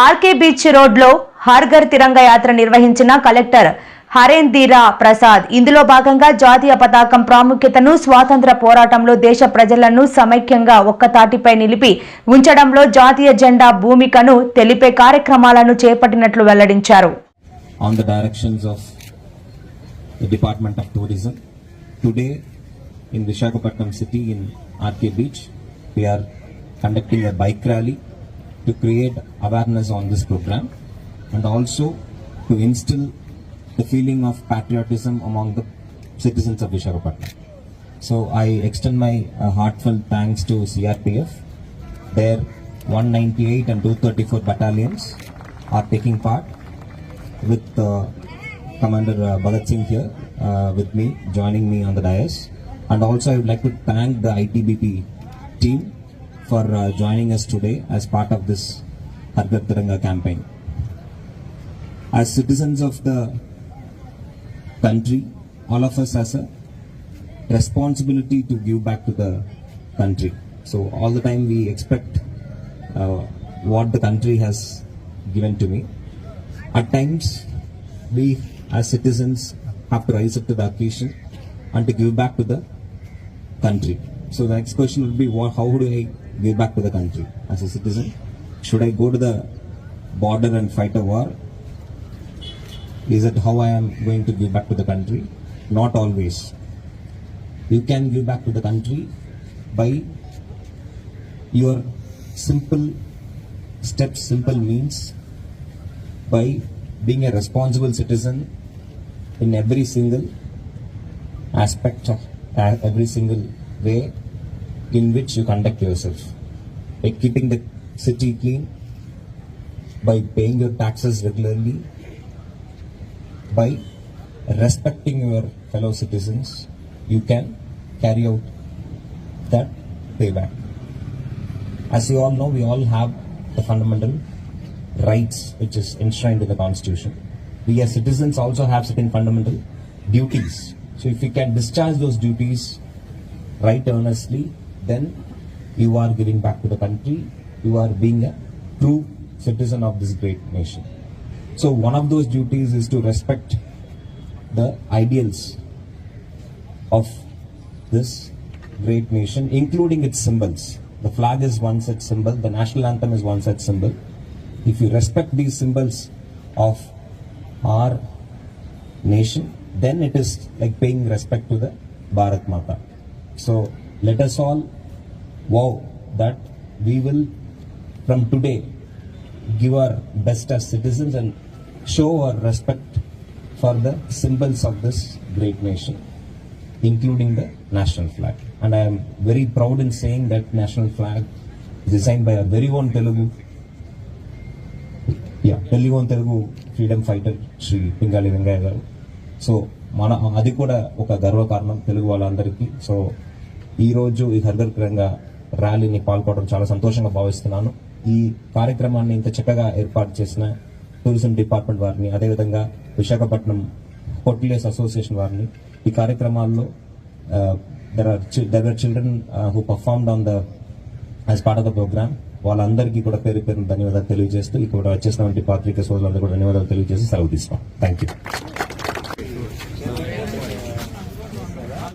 RK beach రోడ్లో హర్ ఘర్ తిరంగా యాత్ర నిర్వహించిన కలెక్టర్ హరేందీరా ప్రసాద్. ఇందులో భాగంగా జాతీయ పతాకం ప్రాముఖ్యతను, స్వాతంత్ర పోరాటంలో దేశ ప్రజలను సమైక్యంగా ఒక్కతాటిపై నిలిపి ఉంచడంలో జాతీయ జెండా భూమికను తెలిపే కార్యక్రమాలను చేపట్టినట్లు వెల్లడించారు. On the directions of the Department of Tourism, today in Visakhapatnam city in RK Beach, we are conducting a bike rally to create awareness on this program and also to instill the feeling of patriotism among the citizens of Visakhapatnam. So I extend my heartfelt thanks to CRPF. Their 198 and 234 battalions are taking part with Commander Bhagat Singh here with me, joining me on the dais. And also I would like to thank the ITBP team for joining us today as part of this Har Ghar Tiranga campaign. As citizens of the country, all of us has a responsibility to give back to the country. So all the time we expect what the country has given to me. At times we as citizens have to rise up to the occasion and to give back to the country. So the next question would be, how do I give back to the country as a citizen? Should I go to the border and fight a war? Is that how I am going to give back to the country? Not always. You can give back to the country by your simple steps, simple means, by being a responsible citizen in every single aspect of every single way in which you conduct yourself, by keeping the city clean, by paying your taxes regularly, by respecting your fellow citizens. You can carry out that payback. As you all know, we all have the fundamental rights which is enshrined in the Constitution. We as citizens also have certain fundamental duties. So if you can discharge those duties right earnestly, then you are giving back to the country. You are being a true citizen of this great nation. So one of those duties is to respect the ideals of this great nation, including its symbols. The flag is one such symbol, the national anthem is one such symbol. If you respect these symbols of our nation, then it is like paying respect to the Bharat Mata. So let us all vow that we will from today give our best as citizens and show our respect for the symbols of this great nation, including the national flag. And I am very proud in saying that national flag is designed by our very own Telugu freedom fighter Sri Pingali Vengaya garu. So మన అది కూడా ఒక గర్వకారణం తెలుగు వాళ్ళందరికీ. So ఈరోజు ఈ హర్ ఘర్ తిరంగా ర్యాలీని పాల్గొనడం చాలా సంతోషంగా భావిస్తున్నాను. ఈ కార్యక్రమాన్ని ఇంత చక్కగా ఏర్పాటు చేసిన టూరిజం డిపార్ట్మెంట్ వారిని, అదేవిధంగా విశాఖపట్నం హోటలియర్స్ అసోసియేషన్ వారిని, ఈ కార్యక్రమాల్లో there were children who performed on the as part of the program. వాళ్ళందరికీ కూడా పేరు పేరు ధన్యవాదాలు తెలియజేస్తూ ఇక్కడ వచ్చేసినటువంటి పాత్రిక సోదరులందరూ కూడా ధన్యవాదాలు తెలియజేసి సెలవు తీసుకున్నాం. Thank you.